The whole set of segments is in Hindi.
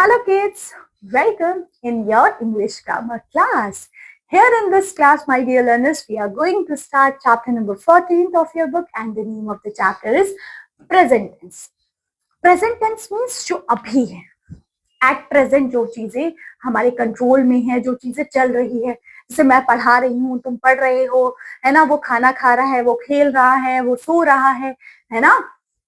Hello kids, welcome in your English grammar class. Here in this class, my dear learners, we are going to start chapter number 14th of your book and the name of the chapter is present tense. Present tense means जो अभी है, at present जो चीजें हमारे कंट्रोल में है, जो चीजें चल रही है, जैसे मैं पढ़ा रही हूँ, तुम पढ़ रहे हो, है ना, वो खाना खा रहा है, वो खेल रहा है, वो सो रहा है ना,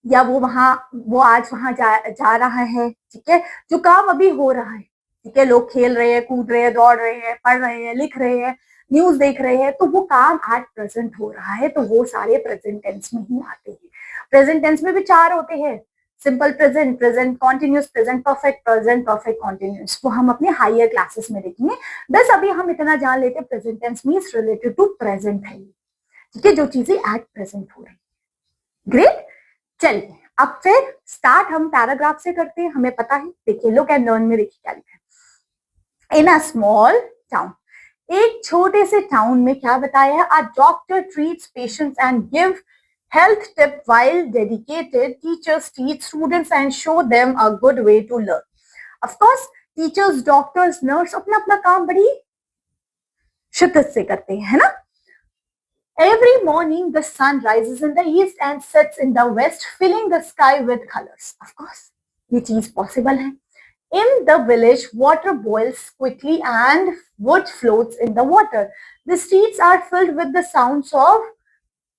या वो आज वहां जा रहा है, ठीक है, जो काम अभी हो रहा है, ठीक है, लोग खेल रहे हैं, कूद रहे हैं, दौड़ रहे हैं, पढ़ रहे हैं, लिख रहे हैं, न्यूज देख रहे हैं, तो वो काम एट प्रेजेंट हो रहा है, तो वो सारे प्रेजेंट टेंस में ही आते हैं। प्रेजेंट टेंस में भी चार होते हैं, simple present, present continuous, present perfect continuous, वो हम अपने हायर क्लासेस में देखेंगे। बस अभी हम इतना जान लेते हैं present tense means related to present है, ठीक है, जो चीजें एट प्रेजेंट हो रही। ग्रेट, चलिए अब फिर स्टार्ट हम पैराग्राफ से करते हैं। हमें पता है, देखिए लुक एंड लर्न में देखिए क्या लिखा है। इन अ स्मॉल टाउन, एक छोटे से टाउन में क्या बताया है, a doctor treats patients and give health tip while dedicated teachers teach students and show them a good way to learn. Of course, teachers, doctors, nurse अपना अपना काम बड़ी शिद्दत से करते हैं, है ना। Every morning the sun rises in the east and sets in the west, filling the sky with colors. Of course, ये चीज possible है। In the village, water boils quickly and wood floats in the water. The streets are filled with the sounds of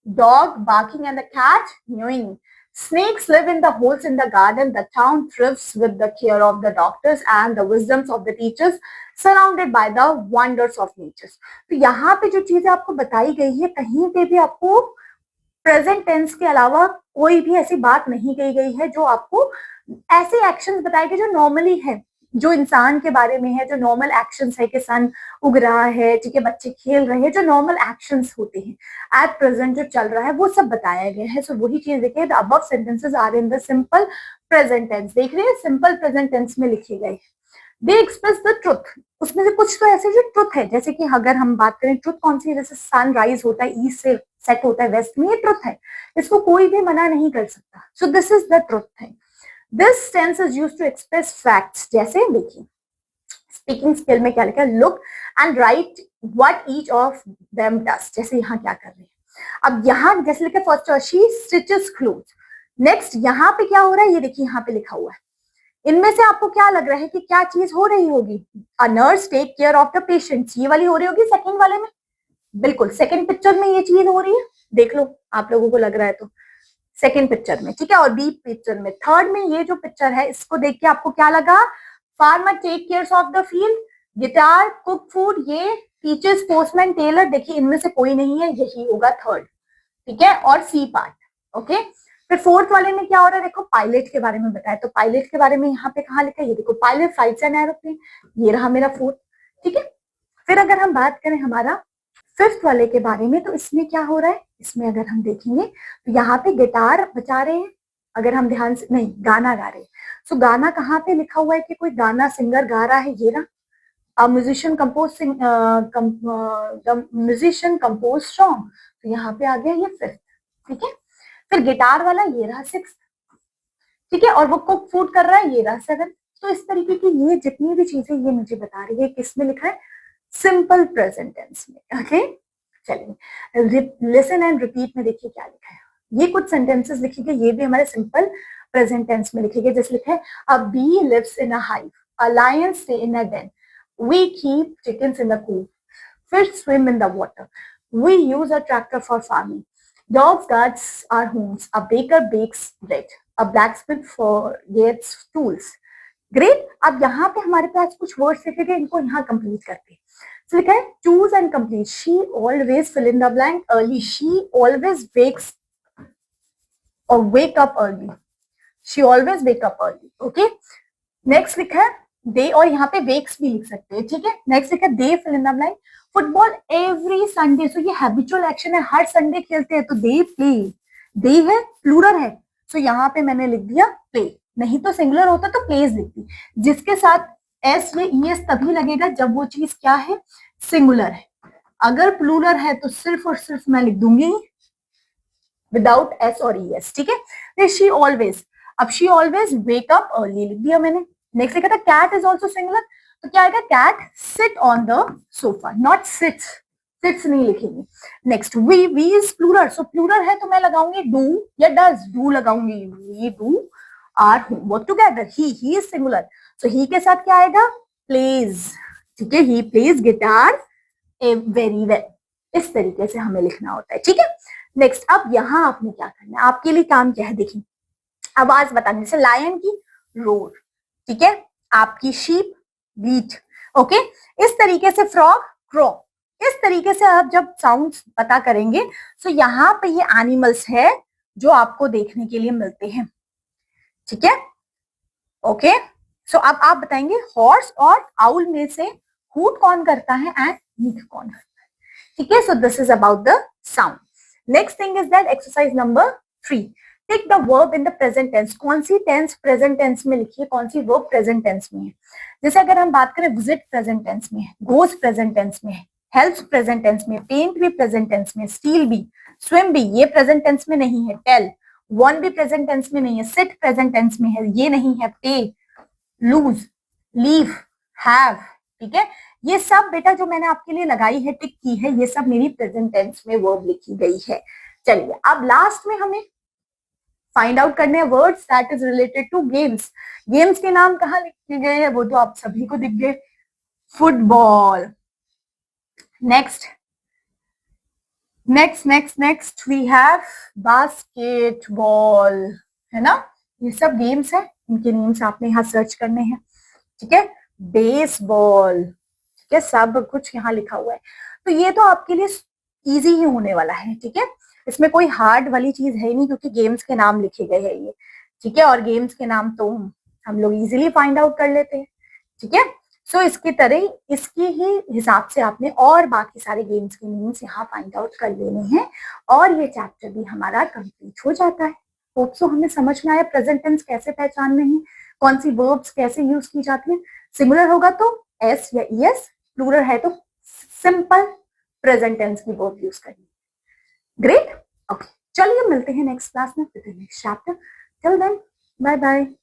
dog barking and the cat mewing. Snakes live in the holes in the garden. The town thrives with the care of the doctors and the wisdoms of the teachers, surrounded by the wonders of nature. तो यहाँ पे जो चीजें आपको बताई गई है, कहीं पे भी आपको प्रेजेंट टेंस के अलावा कोई भी ऐसी बात नहीं कही गई है जो आपको ऐसे एक्शंस बताए गए जो नॉर्मली है, जो इंसान के बारे में है, जो नॉर्मल एक्शंस है कि सन उग रहा है, ठीक है, बच्चे खेल रहे हैं, जो नॉर्मल एक्शंस होते हैं एट प्रेजेंट जो चल रहा है, वो सब बताया गया है। सो वही चीज देखिए, the above sentences are in the simple present tense. देख रहे हैं, सिंपल प्रेजेंट टेंस में लिखे गए। दे एक्सप्रेस द ट्रुथ, उसमें से कुछ तो ऐसे जो ट्रुथ है, जैसे कि अगर हम बात करें ट्रुथ कौन सी है, जैसे सन राइज होता है ईस्ट से, सेट होता है वेस्ट में, ये ट्रुथ है, इसको कोई भी मना नहीं कर सकता। सो this is the truth thing. This tense is used to express facts. जैसे देखिए, स्पीकिंग स्किल में क्या लिखा है, look and right what each of them does. जैसे यहाँ क्या कर रहे हैं, अब यहाँ जैसे लिखा first, she stitches clothes. Next यहाँ पे क्या हो रहा है, ये देखिए यहाँ पे लिखा हुआ है। इनमें से आपको क्या लग रहा है कि क्या चीज हो रही होगी, a nurse take care of the patients, ये वाली हो रही होगी सेकंड वाले में। बिल्कुल, सेकंड पिक्चर में ये चीज हो रही है, देख लो आप लोगों को लग रहा है तो सेकेंड पिक्चर में, ठीक है, और बी पिक्चर में। थर्ड में ये जो पिक्चर है, इसको देख के आपको क्या लगा, farmer take cares of the field, guitar, cook food, ये टीचर्स, पोस्टमैन, टेलर। देखिए इनमें से कोई नहीं है, यही होगा थर्ड, ठीक है, और सी पार्ट। ओके, फिर फोर्थ वाले में क्या हो रहा है, देखो पायलट के बारे में बताया, तो पायलट के बारे में यहाँ पे कहाँ लिखा है, ये देखो, पायलट फ्लाइट्स एन एरोप्लेन, ये रहा मेरा फोर्थ, ठीक है। फिर अगर हम बात करें हमारा फिफ्थ वाले के बारे में, तो इसमें क्या हो रहा है, इसमें अगर हम देखेंगे तो यहाँ पे गिटार बजा रहे हैं, अगर हम ध्यान से, नहीं, गाना गा रहे हैं। सो गाना कहाँ पे लिखा हुआ है कि कोई गाना सिंगर गा रहा है, ये रहा, म्यूजिशियन म्यूजिशियन कंपोज सॉन्ग, तो यहाँ पे आ गया ये फिफ्थ, ठीक है। फिर गिटार वाला ये रहा सिक्स्थ, ठीक है, और वो कुक फूड कर रहा है, ये रहा सेवन। तो इस तरीके की ये जितनी भी चीजें ये मुझे बता रही है, किसमें लिखा है, सिंपल प्रेजेंट टेंस में। ओके, चलिए लिसन एंड रिपीट में देखिए क्या लिखा है। ये कुछ सेंटेंसेस लिखेंगे, ये भी हमारे सिंपल प्रेजेंट टेंस में लिखेंगे। जैसे लिखा है, a bee lives in a hive, a lion stay in a den, we keep chickens in the coop, fish swim in the water, we use a tractor for farming, dogs guards our homes, a baker bakes bread, a blacksmith forgets tools. Great, अब यहाँ पे हमारे पास कुछ वर्ड्स लिखे गए, इनको यहाँ कंप्लीट करते हैं। So लिखा है, choose and complete, she always fill in the blank early, she always wakes और wake up early, she always wake up early. Okay, next लिखा है दे, और यहाँ पे वेक्स भी लिख सकते हैं, ठीक है। नेक्स्ट लिखा है they fill in the blank football every Sunday, so ये हैबिचुअल एक्शन है, हर संडे खेलते हैं, तो दे प्ले, दे है प्लूरल है, सो यहाँ पे मैंने लिख दिया प्ले, नहीं तो सिंगुलर होता तो प्लेज लिखती, जिसके साथ एस या ईएस तभी लगेगा जब वो चीज क्या है, सिंगुलर है। अगर प्लूरल है तो सिर्फ और सिर्फ मैं लिख दूंगी विदाउट एस और ईएस, ठीक है। शी ऑलवेज, अब she always wake up early लिख दिया मैंने, नेक्स्ट लिखा था कैट इज ऑल्सो सिंगुलर, तो क्या आएगा, cat sit on the sofa, not sits, sits नहीं लिखेंगे। Next we, we is plural, so plural है तो मैं लगाऊंगी डू या डज, डू लगाऊंगी, we do our homework together. He is singular, so he के साथ क्या आएगा, प्लेज, ठीक है, he plays guitar a very well. इस तरीके से हमें लिखना होता है, ठीक है। नेक्स्ट, अब यहाँ आपने क्या करना है, आपके लिए काम क्या है, देखिए आवाज बताने, जैसे लायन की रोर, ठीक है, आपकी शीप बीट, ओके, इस तरीके से फ्रॉग क्रॉ, इस तरीके से आप जब साउंड्स पता करेंगे, तो यहाँ पे ये एनिमल्स है जो आपको देखने के लिए मिलते हैं, ठीक है, ओके। सो अब आप बताएंगे हॉर्स और आउल में से हूट कौन करता है एंड नीक कौन करता है, ठीक है। So this is about the sound. Next thing is that exercise number 3, take the verb in the present tense, कौन सी टेंस प्रेजेंट टेंस में लिखिए, कौन सी वर्ब प्रेजेंट टेंस में है। जैसे अगर हम बात करें विजिट प्रेजेंट टेंस में है, गोज प्रेजेंट टेंस में है, हेल्प्स प्रेजेंट टेंस में, पेंट भी प्रेजेंट टेंस में, स्टील भी, स्विम भी, ये प्रेजेंट टेंस में नहीं है, टेल, वन भी प्रेजेंट टेंस में नहीं है, सिट प्रेजेंट टेंस में है, ये नहीं है, पे, लूज, लीव, हैव, ठीक है, ये सब बेटा जो मैंने आपके लिए लगाई है, टिक की है, ये सब मेरी प्रेजेंट टेंस में वर्ब लिखी गई है। चलिए अब लास्ट में हमें फाइंड आउट करने हैं words that is related to games. Games के नाम कहाँ लिखे गए हैं, वो तो आप सभी को दिख गए, football, next next next next we have basketball, है ना, ये सब गेम्स है, इनके नेम्स आपने यहाँ सर्च करने हैं, ठीक है, बेसबॉल, ठीक है, सब कुछ यहाँ लिखा हुआ है। तो ये तो आपके लिए इजी ही होने वाला है, ठीक है, इसमें कोई हार्ड वाली चीज है नहीं, क्योंकि गेम्स के नाम लिखे गए हैं ये, ठीक है, और गेम्स के नाम तो हम लोग इजीली फाइंड आउट कर लेते हैं, ठीक है। सो इसकी तरह इसके ही हिसाब से आपने और बाकी सारे गेम्स के नेम्स यहाँ फाइंड आउट कर लेने हैं, और ये चैप्टर भी हमारा कंप्लीट हो जाता है। होप सो हमें समझ में आया प्रेजेंट टेंस कैसे पहचानने हैं, कौन सी वर्ब्स कैसे यूज की जाती है, सिंगुलर होगा तो एस या ईएस, प्लूरल है तो सिंपल प्रेजेंट टेंस की वर्ब यूज करनी। ग्रेट, ओके, चलिए मिलते हैं नेक्स्ट क्लास में with the next chapter. Till then bye bye.